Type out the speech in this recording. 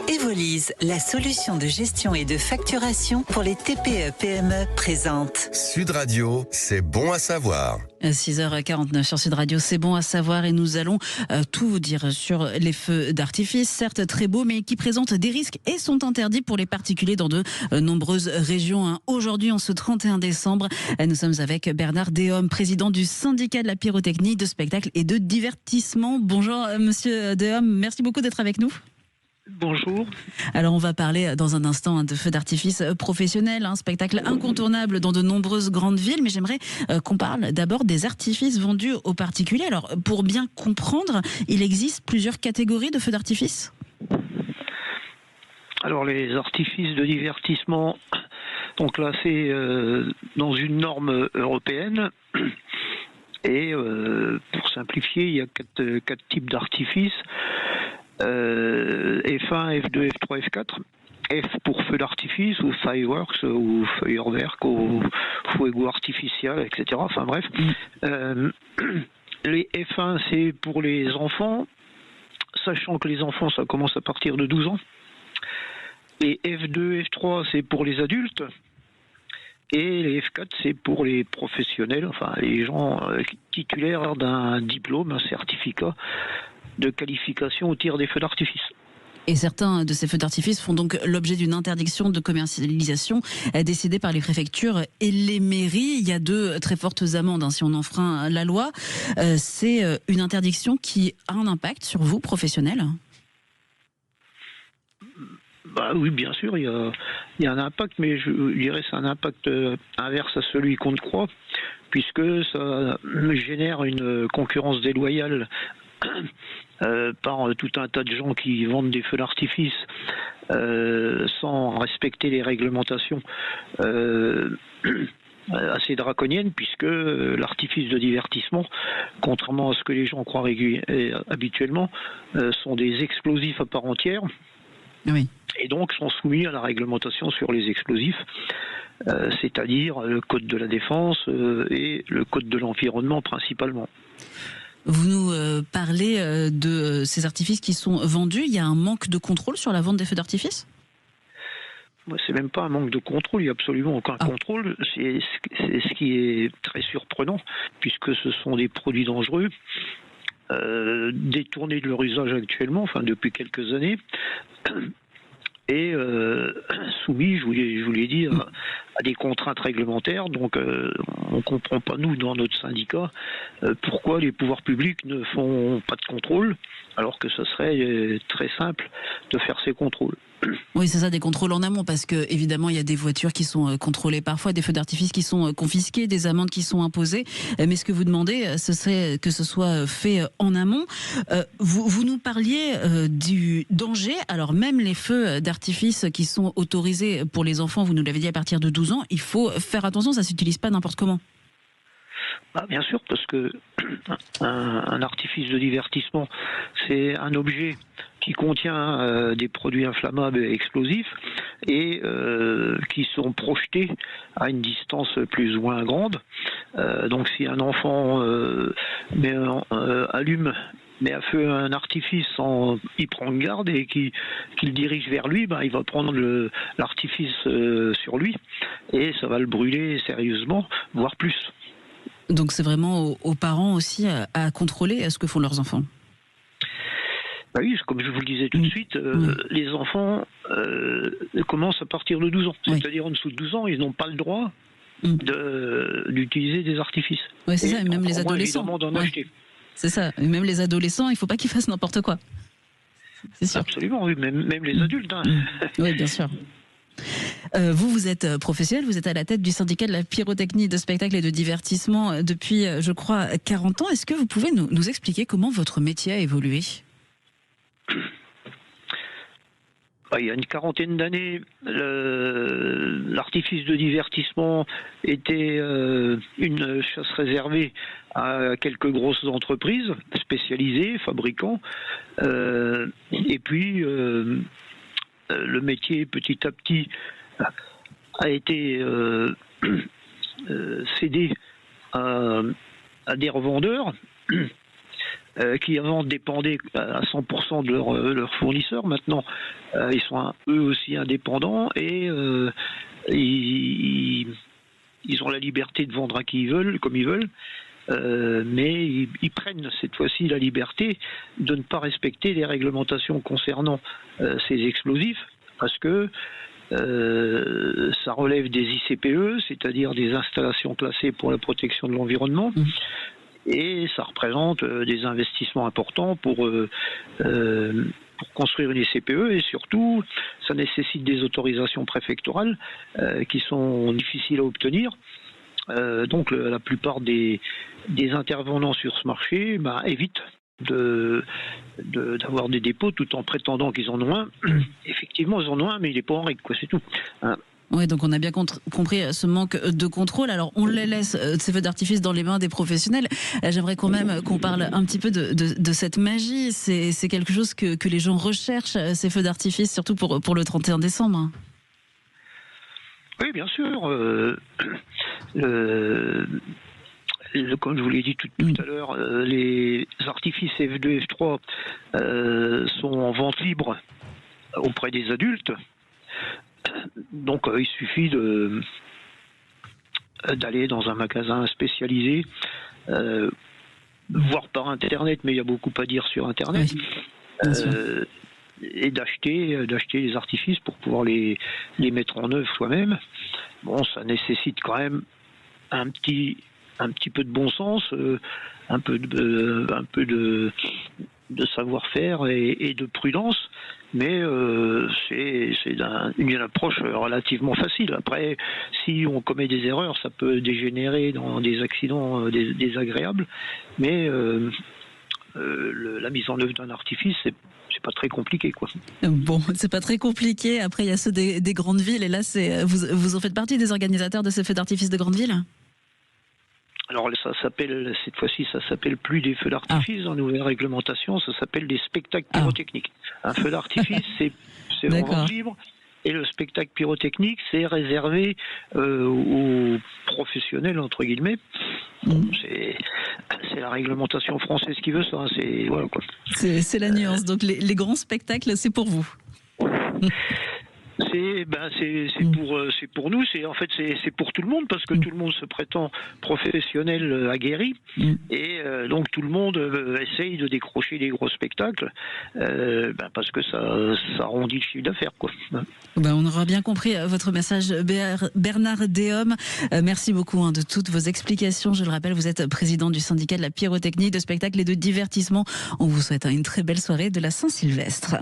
Evolise, la solution de gestion et de facturation pour les TPE-PME présente. Sud Radio, c'est bon à savoir. 6h49 sur Sud Radio, c'est bon à savoir et nous allons tout vous dire sur les feux d'artifice, certes très beaux mais qui présentent des risques et sont interdits pour les particuliers dans de nombreuses régions. Aujourd'hui, en ce 31 décembre, nous sommes avec Bernard Déhomme, président du syndicat de la pyrotechnie, de spectacle et de divertissement. Bonjour monsieur Déhomme, merci beaucoup d'être avec nous. Bonjour. Alors on va parler dans un instant de feux d'artifice professionnels, un spectacle incontournable dans de nombreuses grandes villes, mais j'aimerais qu'on parle d'abord des artifices vendus aux particuliers. Alors pour bien comprendre, il existe plusieurs catégories de feux d'artifice ? Alors les artifices de divertissement sont classés dans une norme européenne et pour simplifier, il y a quatre types d'artifices. F1, F2, F3, F4. F pour feu d'artifice ou fireworks ou feuerwerk ou fuego artificial, etc. Enfin bref. Les F1 c'est pour les enfants, sachant que les enfants ça commence à partir de 12 ans. Les F2, F3 c'est pour les adultes. Et les F4 c'est pour les professionnels, enfin les gens titulaires d'un diplôme, un certificat de qualification au tir des feux d'artifice. Et certains de ces feux d'artifice font donc l'objet d'une interdiction de commercialisation décidée par les préfectures et les mairies. Il y a de très fortes amendes si on enfreint la loi. C'est une interdiction qui a un impact sur vous, professionnels ? Oui, bien sûr, il y a un impact, mais je dirais que c'est un impact inverse à celui qu'on croit, puisque ça génère une concurrence déloyale par tout un tas de gens qui vendent des feux d'artifice sans respecter les réglementations assez draconiennes, puisque l'artifice de divertissement, contrairement à ce que les gens croient habituellement, sont des explosifs à part entière. Oui. Et donc sont soumis à la réglementation sur les explosifs, c'est-à-dire le code de la défense et le code de l'environnement principalement. Vous nous parlez de ces artifices qui sont vendus. Il y a un manque de contrôle sur la vente des feux d'artifice ? C'est même pas un manque de contrôle, il n'y a absolument aucun contrôle. C'est ce qui est très surprenant, puisque ce sont des produits dangereux, détournés de leur usage actuellement, enfin depuis quelques années, et soumis, je vous l'ai dit, à des contraintes réglementaires. Donc on ne comprend pas, nous, dans notre syndicat, pourquoi les pouvoirs publics ne font pas de contrôle, alors que ce serait très simple de faire ces contrôles. Oui, c'est ça, des contrôles en amont, parce que évidemment il y a des voitures qui sont contrôlées parfois, des feux d'artifice qui sont confisqués, des amendes qui sont imposées. Mais ce que vous demandez, ce serait que ce soit fait en amont. Vous nous parliez du danger. Alors même les feux d'artifice qui sont autorisés pour les enfants, vous nous l'avez dit, à partir de 12 ans, il faut faire attention, ça ne s'utilise pas n'importe comment. Bien sûr, parce que un artifice de divertissement, c'est un objet qui contient des produits inflammables et explosifs et qui sont projetés à une distance plus ou moins grande. Donc si un enfant met à feu un artifice sans y prendre garde et qu'il dirige vers lui, il va prendre l'artifice sur lui et ça va le brûler sérieusement, voire plus. Donc c'est vraiment aux parents aussi à contrôler ce que font leurs enfants. Oui, comme je vous le disais tout de suite, les enfants commencent à partir de 12 ans. C'est-à-dire en dessous de 12 ans, ils n'ont pas le droit d'utiliser des artifices. Oui, c'est ça, et même les adolescents. D'en acheter. C'est ça, et même les adolescents, il ne faut pas qu'ils fassent n'importe quoi. C'est sûr. Absolument, oui, même les adultes. Oui, bien sûr. Vous êtes professionnel, vous êtes à la tête du syndicat de la pyrotechnie, de spectacle et de divertissement depuis, je crois, 40 ans. Est-ce que vous pouvez nous expliquer comment votre métier a évolué ? Il y a une quarantaine d'années, l'artifice de divertissement était une chasse réservée à quelques grosses entreprises spécialisées, fabricants. Et puis, le métier, petit à petit, a été cédé à des revendeurs qui avant dépendaient à 100% de leurs fournisseurs. Maintenant, ils sont eux aussi indépendants et ils ont la liberté de vendre à qui ils veulent, comme ils veulent. Mais ils prennent cette fois-ci la liberté de ne pas respecter les réglementations concernant ces explosifs, parce que ça relève des ICPE, c'est-à-dire des installations classées pour la protection de l'environnement, et ça représente des investissements importants pour construire une ICPE, et surtout ça nécessite des autorisations préfectorales qui sont difficiles à obtenir. Donc la plupart des intervenants sur ce marché évitent d'avoir des dépôts tout en prétendant qu'ils en ont un. Effectivement, ils en ont un, mais il n'est pas en règle, quoi, c'est tout. Hein. Oui, donc on a bien compris ce manque de contrôle. Alors on les laisse, ces feux d'artifice, dans les mains des professionnels. J'aimerais quand même qu'on parle un petit peu de cette magie. C'est quelque chose que les gens recherchent, ces feux d'artifice, surtout pour le 31 décembre. Oui, bien sûr. Comme je vous l'ai dit tout à l'heure, les artifices F2, F3 sont en vente libre auprès des adultes. Donc il suffit d'aller dans un magasin spécialisé, voire par Internet, mais il y a beaucoup à dire sur Internet, et d'acheter les artifices pour pouvoir les mettre en œuvre soi-même. Bon, ça nécessite quand même un petit peu de bon sens, un peu de savoir-faire et de prudence, mais c'est une approche relativement facile. Après, si on commet des erreurs, ça peut dégénérer dans des accidents désagréables, mais la mise en œuvre d'un artifice, c'est pas très compliqué, quoi. Bon, c'est pas très compliqué. Après, il y a ceux des grandes villes, et là, vous en faites partie des organisateurs de ces feux d'artifice de grandes villes ? Alors cette fois-ci, ça s'appelle plus des feux d'artifice dans la nouvelle réglementation, ça s'appelle des spectacles pyrotechniques. Un feu d'artifice, c'est en vente libre, et le spectacle pyrotechnique, c'est réservé aux professionnels, entre guillemets. C'est la réglementation française qui veut ça. Voilà, quoi. C'est la nuance. Donc les grands spectacles, c'est pour vous. C'est pour nous, c'est pour tout le monde, parce que tout le monde se prétend professionnel aguerri, et donc tout le monde essaye de décrocher des gros spectacles, parce que ça arrondit le chiffre d'affaires, quoi. On aura bien compris votre message, Bernard Déhomme. Merci beaucoup de toutes vos explications. Je le rappelle, vous êtes président du syndicat de la pyrotechnie, de spectacle et de divertissement. On vous souhaite une très belle soirée de la Saint-Sylvestre.